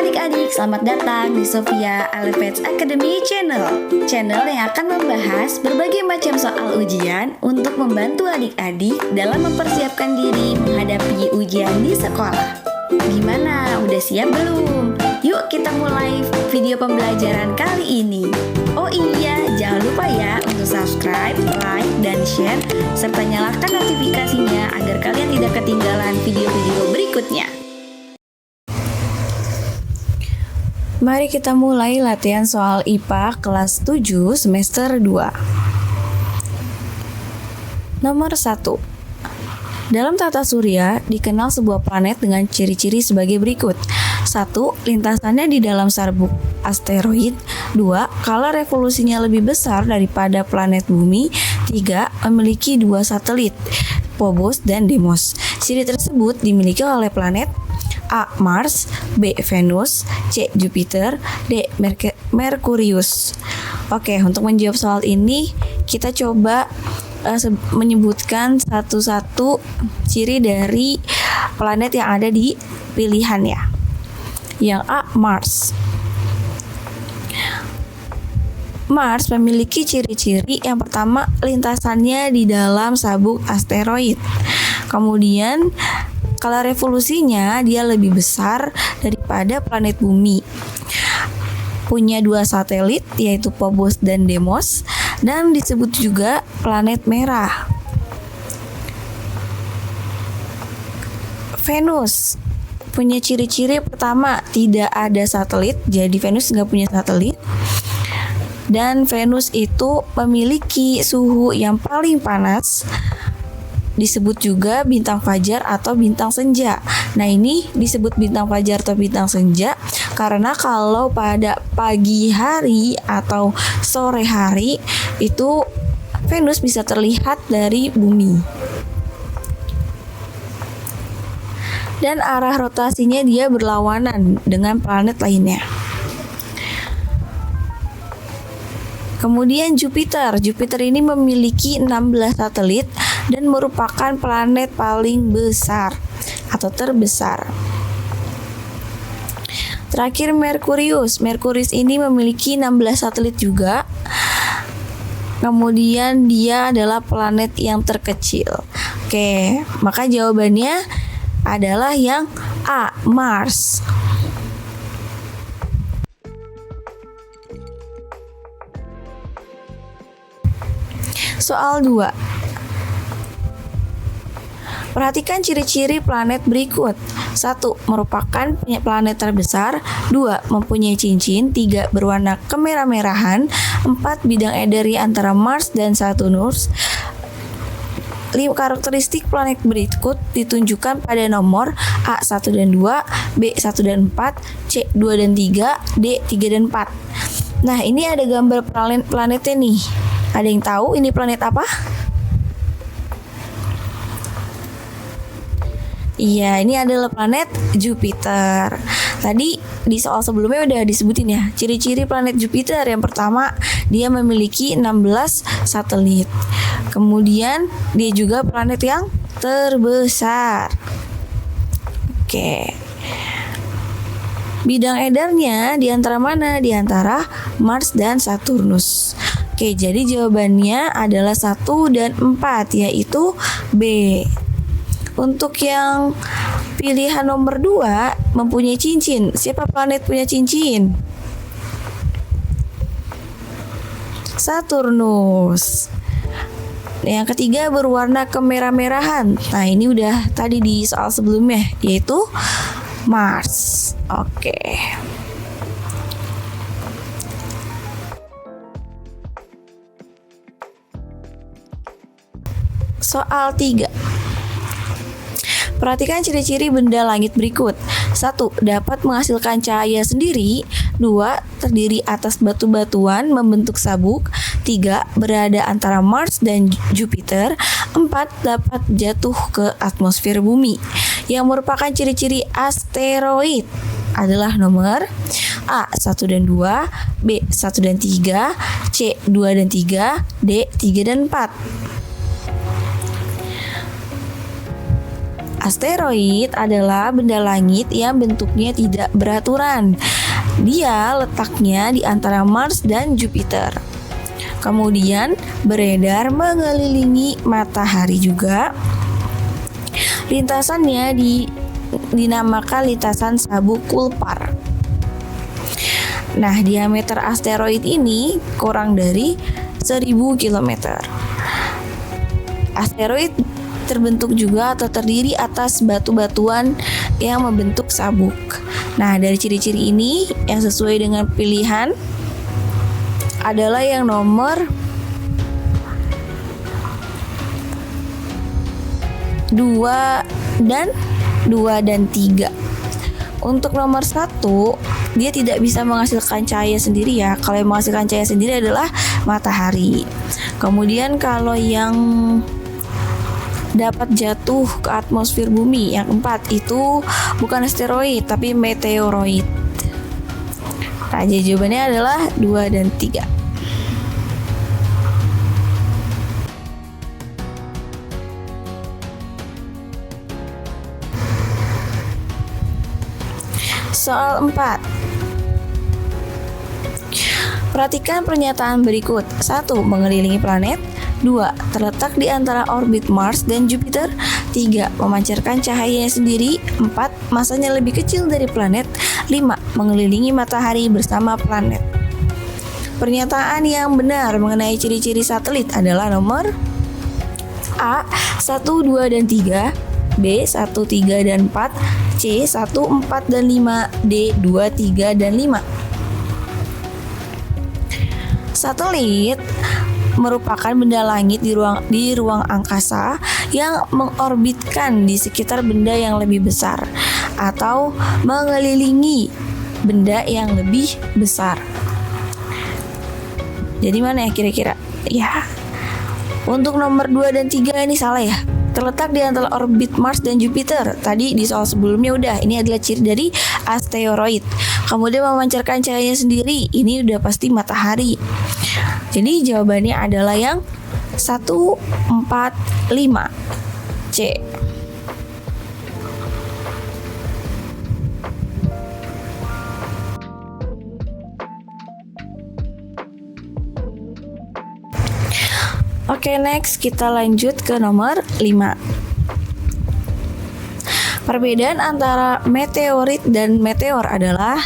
adik-adik, selamat datang di Sofia Elevate Academy Channel. Channel yang akan membahas berbagai macam soal ujian untuk membantu adik-adik dalam mempersiapkan diri menghadapi ujian di sekolah. Gimana? Udah siap belum? Yuk kita mulai video pembelajaran kali ini. Oh iya, jangan lupa ya untuk subscribe, like, dan share, serta nyalakan notifikasinya agar kalian tidak ketinggalan video-video berikutnya. Mari kita mulai latihan soal IPA kelas 7 semester 2. Nomor 1. Dalam tata surya dikenal sebuah planet dengan ciri-ciri sebagai berikut. 1. Lintasannya di dalam sabuk asteroid. 2. Skala revolusinya lebih besar daripada planet bumi. 3. Memiliki 2 satelit, Phobos dan Deimos. Ciri tersebut dimiliki oleh planet A. Mars, B. Venus, C. Jupiter, D. Merkurius. Oke, untuk menjawab soal ini kita coba menyebutkan satu-satu ciri dari planet yang ada di pilihan ya. Yang A. Mars. Mars memiliki ciri-ciri yang pertama, lintasannya di dalam sabuk asteroid. Kemudian skala revolusinya dia lebih besar daripada planet bumi. Punya 2 satelit yaitu Phobos dan Deimos, dan disebut juga planet merah. Venus punya ciri-ciri pertama, tidak ada satelit, jadi Venus nggak punya satelit. Dan Venus itu memiliki suhu yang paling panas, disebut juga bintang fajar atau bintang senja. Nah, ini disebut bintang fajar atau bintang senja karena kalau pada pagi hari atau sore hari itu Venus bisa terlihat dari bumi. Dan arah rotasinya dia berlawanan dengan planet lainnya. Kemudian Jupiter. Jupiter ini memiliki 16 satelit dan merupakan planet paling besar atau terbesar. Terakhir Merkurius. Merkurius ini memiliki 16 satelit juga. Kemudian dia adalah planet yang terkecil. Oke, maka jawabannya adalah yang A, Mars. Soal 2. Perhatikan ciri-ciri planet berikut. 1. Merupakan planet terbesar. 2. Mempunyai cincin. 3. Berwarna kemerah-merahan. 4. Bidang edari antara Mars dan Saturnus. 5 karakteristik planet berikut ditunjukkan pada nomor A 1 dan 2, B 1 dan 4, C 2 dan 3, D 3 dan 4. Nah, ini ada gambar planetnya nih. Ada yang tahu ini planet apa? Iya, ini adalah planet Jupiter. Tadi di soal sebelumnya udah disebutin ya, ciri-ciri planet Jupiter. Yang pertama, dia memiliki 16 satelit. Kemudian, dia juga planet yang terbesar. Oke. Bidang edarnya di antara mana? Di antara Mars dan Saturnus. Oke, jadi jawabannya adalah 1 dan 4, yaitu B. Untuk yang pilihan nomor 2 mempunyai cincin. Siapa planet punya cincin? Saturnus. Yang ketiga berwarna kemerah-merahan. Nah, ini udah tadi di soal sebelumnya, yaitu Mars. Oke. Soal 3. Perhatikan ciri-ciri benda langit berikut. 1. Dapat menghasilkan cahaya sendiri. 2. Terdiri atas batu-batuan membentuk sabuk. 3. Berada antara Mars dan Jupiter. 4. Dapat jatuh ke atmosfer bumi. Yang merupakan ciri-ciri asteroid adalah nomor A 1 dan 2, B 1 dan 3, C 2 dan 3, D 3 dan 4. Asteroid adalah benda langit yang bentuknya tidak beraturan. Dia letaknya di antara Mars dan Jupiter. Kemudian beredar mengelilingi matahari juga. Lintasannya dinamakan lintasan Sabu-Kuiper. Nah, diameter asteroid ini kurang dari 1000 km. Asteroid terbentuk juga atau terdiri atas batu-batuan yang membentuk sabuk. Nah, dari ciri-ciri ini yang sesuai dengan pilihan adalah yang nomor 2 dan 3. Untuk nomor 1, dia tidak bisa menghasilkan cahaya sendiri ya. Kalau yang menghasilkan cahaya sendiri adalah matahari. Kemudian kalau yang dapat jatuh ke atmosfer bumi, yang 4 itu bukan asteroid tapi meteoroid. Nah, jadi jawabannya adalah 2 dan 3. Soal 4. Perhatikan pernyataan berikut. 1. Mengelilingi planet. 2. Terletak di antara orbit Mars dan Jupiter. 3. Memancarkan cahayanya sendiri. 4. Masanya lebih kecil dari planet. 5. Mengelilingi matahari bersama planet. Pernyataan yang benar mengenai ciri-ciri satelit adalah nomor A. 1, 2, dan 3. B. 1, 3, dan 4. C. 1, 4, dan 5. D. 2, 3, dan 5. Satelit merupakan benda langit di ruang angkasa yang mengorbitkan di sekitar benda yang lebih besar atau mengelilingi benda yang lebih besar. Jadi mana ya kira-kira? Ya. Untuk nomor 2 dan 3 ini salah ya. Terletak di antara orbit Mars dan Jupiter. Tadi di soal sebelumnya udah, ini adalah ciri dari asteroid. Kemudian memancarkan cahayanya sendiri, ini udah pasti matahari. Jadi jawabannya adalah yang 1, 4, 5. C. Oke, next kita lanjut ke nomor 5. Perbedaan antara meteorit dan meteor adalah,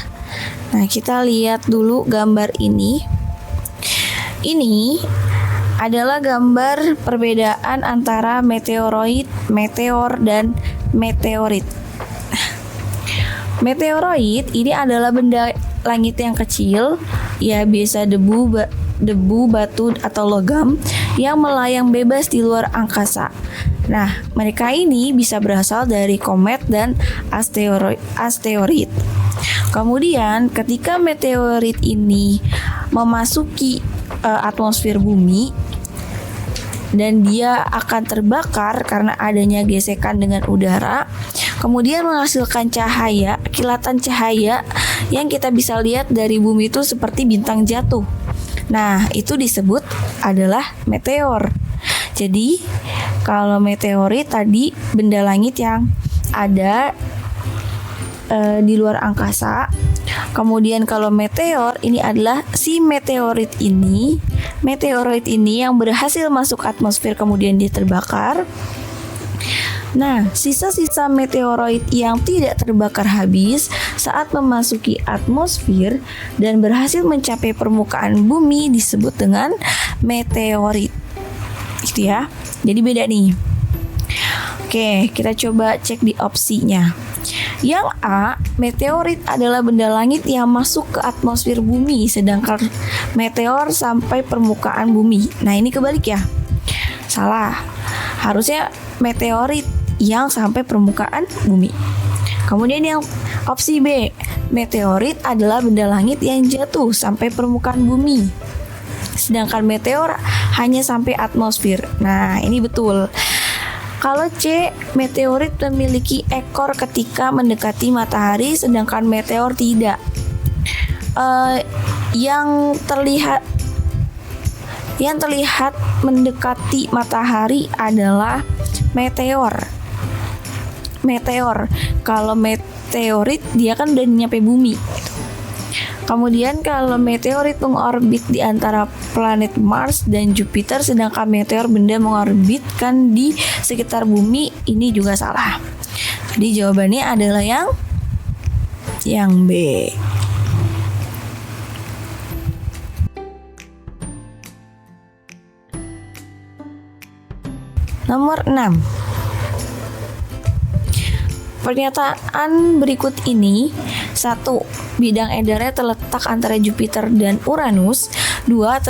nah kita lihat dulu gambar ini. Ini adalah gambar perbedaan antara meteoroid, meteor, dan meteorit. Meteoroid ini adalah benda langit yang kecil, ya biasa debu, batu, atau logam yang melayang bebas di luar angkasa. Nah, mereka ini bisa berasal dari komet dan asteroid. Kemudian, ketika meteorit ini memasuki atmosfer bumi dan dia akan terbakar karena adanya gesekan dengan udara, kemudian menghasilkan cahaya, kilatan cahaya yang kita bisa lihat dari bumi itu seperti bintang jatuh. Nah, itu disebut adalah meteor. Jadi, kalau meteorit tadi benda langit yang ada di luar angkasa. Kemudian kalau meteor ini adalah si meteorit ini yang berhasil masuk atmosfer kemudian dia terbakar. Nah, sisa-sisa meteoroid yang tidak terbakar habis saat memasuki atmosfer dan berhasil mencapai permukaan bumi disebut dengan meteorit. Gitu ya. Jadi beda nih. Oke, kita coba cek di opsinya. Yang A, meteorit adalah benda langit yang masuk ke atmosfer bumi, sedangkan meteor sampai permukaan bumi. Nah, ini kebalik ya. Salah. Harusnya meteorit yang sampai permukaan bumi. Kemudian yang opsi B, meteorit adalah benda langit yang jatuh sampai permukaan bumi, sedangkan meteor hanya sampai atmosfer. Nah, ini betul. Kalau C, meteorit memiliki ekor ketika mendekati matahari, sedangkan meteor tidak. Yang terlihat mendekati matahari adalah meteor. meteor. Kalau meteorit dia kan udah nyampe bumi. Kemudian kalau meteorit mengorbit di antara planet Mars dan Jupiter, sedangkan meteor benda mengorbitkan di sekitar bumi, ini juga salah. Jadi jawabannya adalah yang B. Nomor 6. Pernyataan berikut ini: 1. Bidang edarnya terletak antara Jupiter dan Uranus. 2.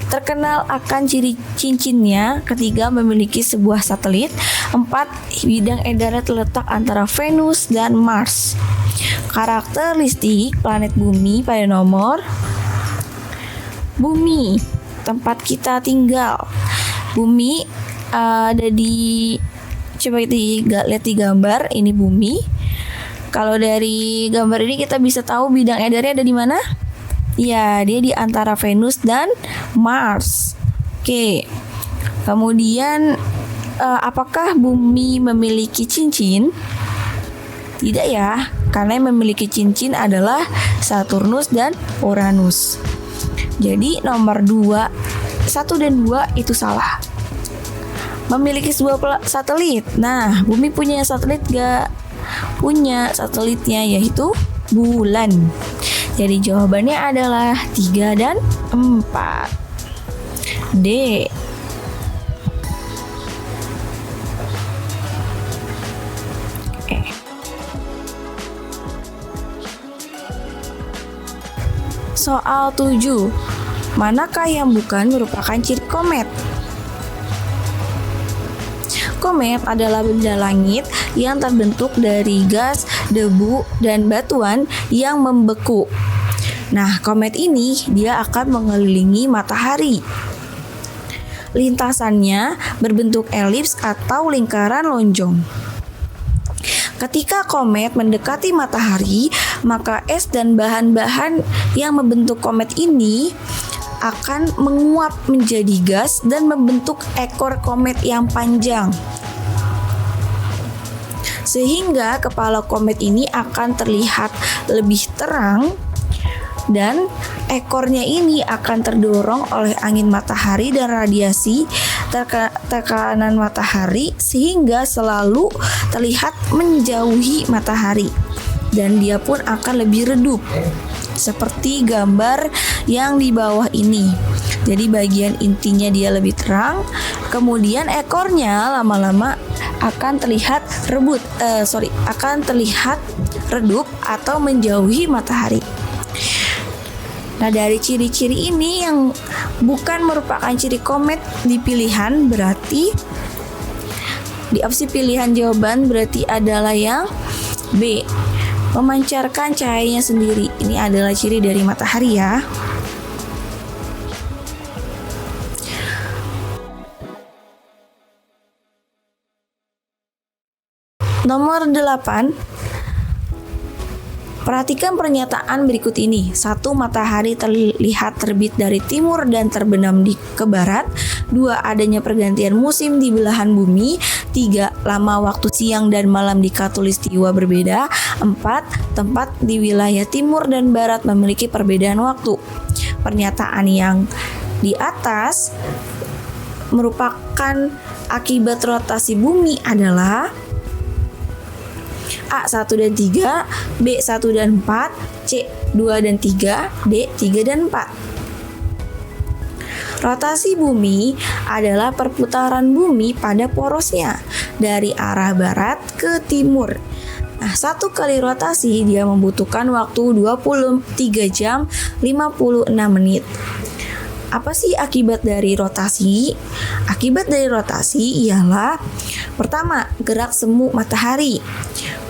Terkenal akan ciri cincinnya. 3. Memiliki sebuah satelit. 4. Bidang edarnya terletak antara Venus dan Mars. Karakteristik planet bumi pada nomor bumi, tempat kita tinggal. Bumi ada di, coba kita lihat di gambar, ini bumi. Kalau dari gambar ini kita bisa tahu bidang edarnya ada di mana? Ya, dia di antara Venus dan Mars. Oke. Kemudian apakah bumi memiliki cincin? Tidak ya, karena yang memiliki cincin adalah Saturnus dan Uranus. Jadi nomor 1 dan 2 itu salah. Memiliki sebuah satelit. Nah, bumi punya satelit gak? Punya satelitnya, yaitu bulan. Jadi jawabannya adalah 3 dan 4. D. Soal 7. Manakah yang bukan merupakan ciri komet? Komet adalah benda langit yang terbentuk dari gas, debu, dan batuan yang membeku. Nah, komet ini dia akan mengelilingi matahari. Lintasannya berbentuk elips atau lingkaran lonjong. Ketika komet mendekati matahari, maka es dan bahan-bahan yang membentuk komet ini akan menguap menjadi gas dan membentuk ekor komet yang panjang. Sehingga kepala komet ini akan terlihat lebih terang dan ekornya ini akan terdorong oleh angin matahari dan radiasi tekanan matahari sehingga selalu terlihat menjauhi matahari dan dia pun akan lebih redup seperti gambar yang di bawah ini. Jadi bagian intinya dia lebih terang, kemudian ekornya lama-lama akan terlihat redup atau menjauhi matahari. Nah, dari ciri-ciri ini yang bukan merupakan ciri komet di pilihan, berarti di opsi pilihan jawaban berarti adalah yang B. Memancarkan cahayanya sendiri. Ini adalah ciri dari matahari ya. Nomor 8. Perhatikan pernyataan berikut ini. 1. Matahari terlihat terbit dari timur dan terbenam ke barat. 2. Adanya pergantian musim di belahan bumi. 3. Lama waktu siang dan malam di khatulistiwa berbeda. 4. Tempat di wilayah timur dan barat memiliki perbedaan waktu. Pernyataan yang di atas merupakan akibat rotasi bumi adalah A. 1 dan 3, B. 1 dan 4, C. 2 dan 3, D. 3 dan 4. Rotasi bumi adalah perputaran bumi pada porosnya dari arah barat ke timur. Nah, 1 kali rotasi dia membutuhkan waktu 23 jam 56 menit. Apa sih akibat dari rotasi? Akibat dari rotasi ialah pertama, gerak semu matahari.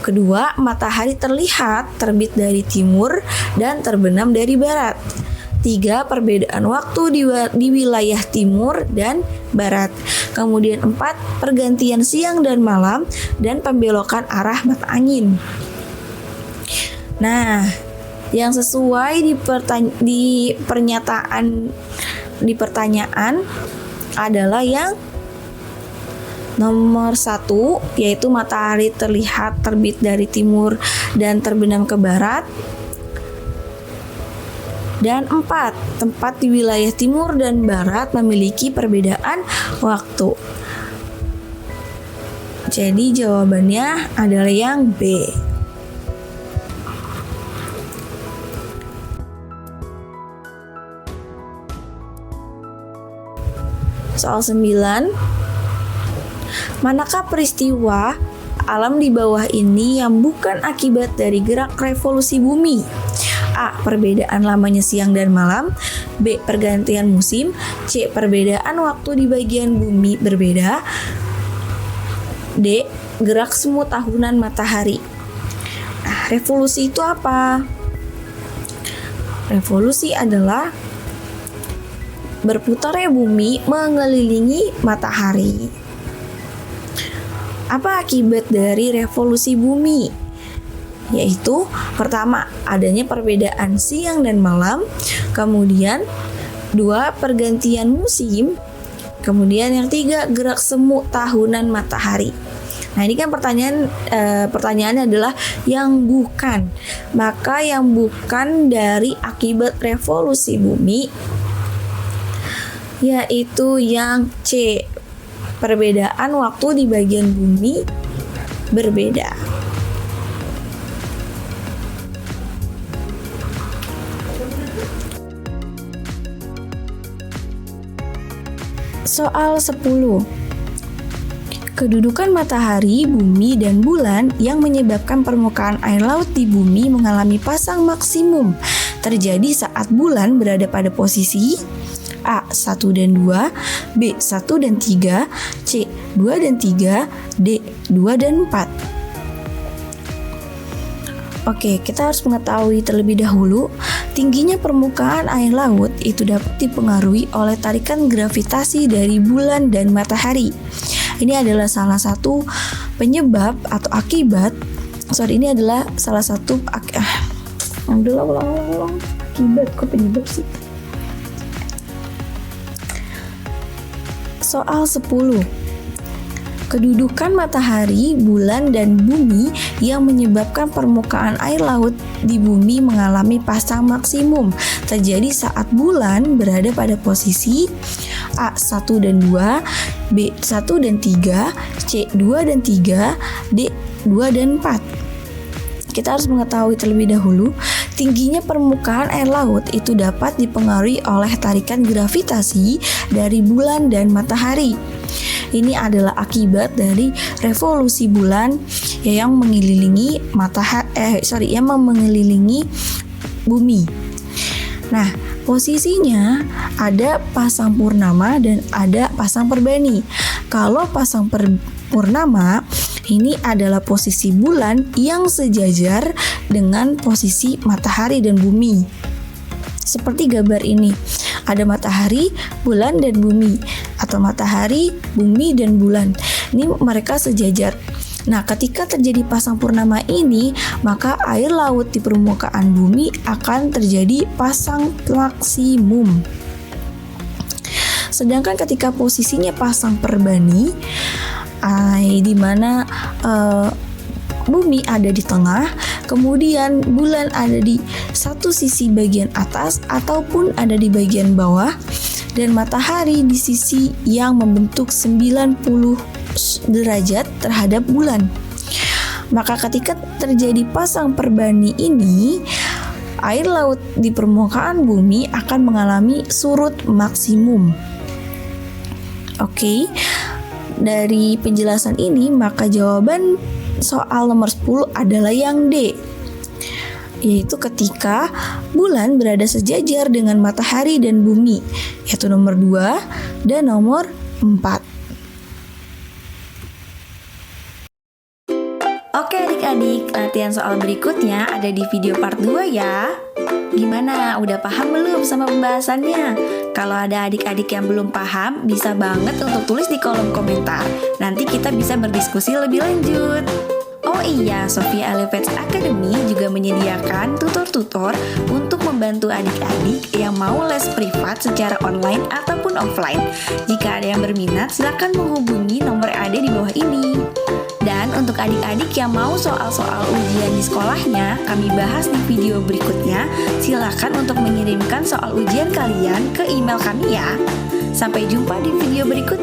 Kedua, matahari terlihat terbit dari timur dan terbenam dari barat. 3. Perbedaan waktu di wilayah timur dan barat. Kemudian 4. Pergantian siang dan malam dan pembelokan arah mata angin. Nah, yang sesuai di pertanyaan adalah yang Nomor 1 yaitu matahari terlihat terbit dari timur dan terbenam ke barat. Dan 4, tempat di wilayah timur dan barat memiliki perbedaan waktu. Jadi jawabannya adalah yang B. Soal 9. Manakah peristiwa alam di bawah ini yang bukan akibat dari gerak revolusi bumi? A. Perbedaan lamanya siang dan malam. B. Pergantian musim. C. Perbedaan waktu di bagian bumi berbeda. D. Gerak semu tahunan matahari. Nah, revolusi itu apa? Revolusi adalah berputarnya bumi mengelilingi matahari. Apa akibat dari revolusi bumi? Yaitu pertama, adanya perbedaan siang dan malam. Kemudian 2, pergantian musim. Kemudian yang 3, gerak semu tahunan matahari. Nah, ini kan pertanyaannya adalah yang bukan. Maka yang bukan dari akibat revolusi bumi yaitu yang C. Perbedaan waktu di bagian bumi berbeda. Soal 10. Kedudukan matahari, bumi, dan bulan yang menyebabkan permukaan air laut di bumi mengalami pasang maksimum terjadi saat bulan berada pada posisi A. 1 dan 2, B. 1 dan 3, C. 2 dan 3, D. 2 dan 4. Oke, kita harus mengetahui terlebih dahulu tingginya permukaan air laut itu dapat dipengaruhi oleh tarikan gravitasi dari bulan dan matahari. Ini adalah salah satu penyebab atau akibat. Ini adalah salah satu akibat kok penyebab sih. Soal 10. Kedudukan matahari, bulan, dan bumi yang menyebabkan permukaan air laut di bumi mengalami pasang maksimum terjadi saat bulan berada pada posisi A. 1 dan 2, B. 1 dan 3, C. 2 dan 3, D. 2 dan 4. Kita harus mengetahui terlebih dahulu tingginya permukaan air laut itu dapat dipengaruhi oleh tarikan gravitasi dari bulan dan matahari. Ini adalah akibat dari revolusi bulan yang mengelilingi mengelilingi bumi. Nah, posisinya ada pasang purnama dan ada pasang perbani. Kalau pasang purnama ini adalah posisi bulan yang sejajar dengan posisi matahari dan bumi. Seperti gambar ini, ada matahari, bulan, dan bumi, atau matahari, bumi, dan bulan. Ini mereka sejajar. Nah, ketika terjadi pasang purnama ini, maka air laut di permukaan bumi akan terjadi pasang maksimum. Sedangkan ketika posisinya pasang perbani, di mana bumi ada di tengah, kemudian bulan ada di satu sisi bagian atas ataupun ada di bagian bawah, dan matahari di sisi yang membentuk 90 derajat terhadap bulan. Maka ketika terjadi pasang perbani ini, air laut di permukaan bumi akan mengalami surut maksimum. Oke, dari penjelasan ini maka jawaban soal nomor 10 adalah yang D, yaitu ketika bulan berada sejajar dengan matahari dan bumi, yaitu nomor 2 dan nomor 4. Oke adik-adik, latihan soal berikutnya ada di video part 2 ya. Gimana? Udah paham belum sama pembahasannya? Kalau ada adik-adik yang belum paham, bisa banget untuk tulis di kolom komentar. Nanti kita bisa berdiskusi lebih lanjut. Oh iya, Sophia Elevates Academy juga menyediakan tutor-tutor untuk membantu adik-adik yang mau les privat secara online ataupun offline. Jika ada yang berminat, silakan menghubungi nomor yang ada di bawah ini. Dan untuk adik-adik yang mau soal-soal ujian di sekolahnya, kami bahas di video berikutnya. Silakan untuk mengirimkan soal ujian kalian ke email kami ya. Sampai jumpa di video berikutnya.